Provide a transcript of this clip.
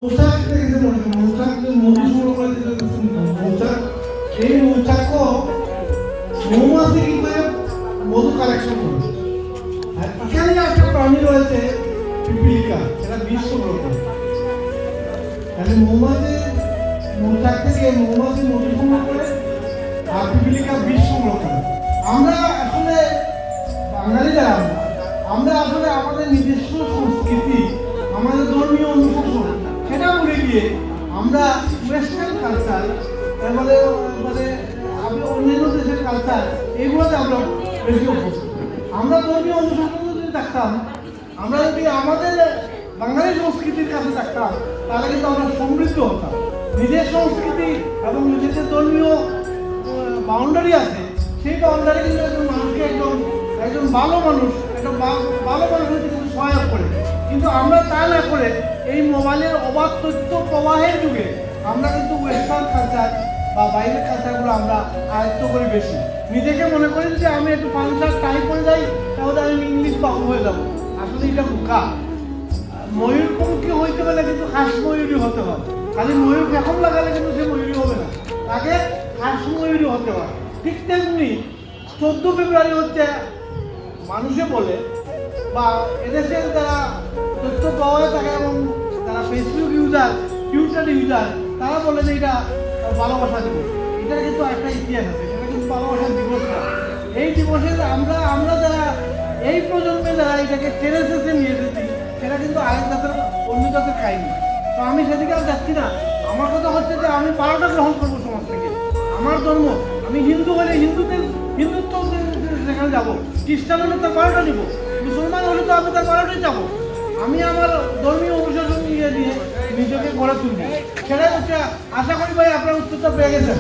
মৌচাক দেখেছে মৌচাক মধু সংগ্রহ করে মৌচাক এই মৌচাকও মৌমাছি কি করে মধু কালেকশন করে। আর এখানে একটা প্রাণী রয়েছে পিপিলিকা, সেটা বিষ সংগ্রহ করে। তাহলে মৌমাছি মৌচাক থেকে মৌমাছি মধু সংগ্রহ করে আর পিপিলিকা বিষ সংগ্রহ করে। আমরা আসলে বাঙালিরা আমরা আসলে আমাদের নিজস্ব সংস্কৃতি, আমাদের ধর্মীয় অনুশাসন সেটা ভুলে গিয়ে আমরা ওয়েস্টার্ন কালচার মানে মানে অন্যান্য দেশের কালচার এগুলোতে আমরা বেশি অভ্যস্ত। আমরা ধর্মীয় অনুশাসন যদি থাকতাম, আমরা যদি আমাদের বাঙালি সংস্কৃতির কাছে থাকতাম, তাহলে কিন্তু আমরা সমৃদ্ধ হতাম। নিজের সংস্কৃতি এবং নিজেদের ধর্মীয় বাউন্ডারি আছে, সেই বাউন্ডারি কিন্তু একজন মানুষকে একজন ভালো মানুষ হতে কিন্তু সহায়ক করে। কিন্তু আমরা তা না করে এই মোবাইলের অবাধ তথ্য প্রবাহের যুগে আমরা কিন্তু ওয়েস্টার্ন কালচার বা বাইরের কালচারগুলো আমরা আয়ত্ত করি বেশি। নিজেকে মনে করি যে আমি একটু পাঞ্চার টাই করে যাই, তাহলে আমি ইংলিশ বাবু হয়ে যাবো। আসলে এটা বোকা। ময়ূরপঙ্খী হইতে গেলে কিন্তু হাঁস ময়ূরী হতে হয়। খালি ময়ূর এখন লাগালে কিন্তু সে ময়ূরী হবে না, তাকে হাঁস ময়ূরী হতে হয়। ঠিক তেমনি 14 ফেব্রুয়ারি হচ্ছে মানুষে বলে বা এদেশের যারা তথ্য পাওয়া থাকে এবং যারা ফেসবুক ইউজার, টুইটার ইউজার, তারা বলে যে এটা ভালোবাসা দিবস। এটার কিন্তু একটা ইতিহাস আছে, সেটা কিন্তু ভালোবাসার দিবস না। এই দিবসে আমরা যারা এই প্রজন্মে যারা এটাকে টেনে নিয়ে এসেছি, সেটা কিন্তু আরেক জাতের অন্য জাতের কাহিনী। তো আমি সেদিকে আর যাচ্ছি না। আমার কথা হচ্ছে যে আমি পালাটা গ্রহণ করবো সমাজ থেকে। আমার ধর্ম, আমি হিন্দু হলে হিন্দুত্ব সেখানে যাবো, খ্রিস্টান হলে তার পালাটা নিব, মুসলমান হলে তো আমি তার পালাটাই যাবো। আমি আমার ধর্মীয় অনুশাসন নিয়ে নিজেকে গড়ে তুলবো। সেটাই হচ্ছে। আশা করি ভাই আপনার উত্তরটা পেয়ে গেছেন।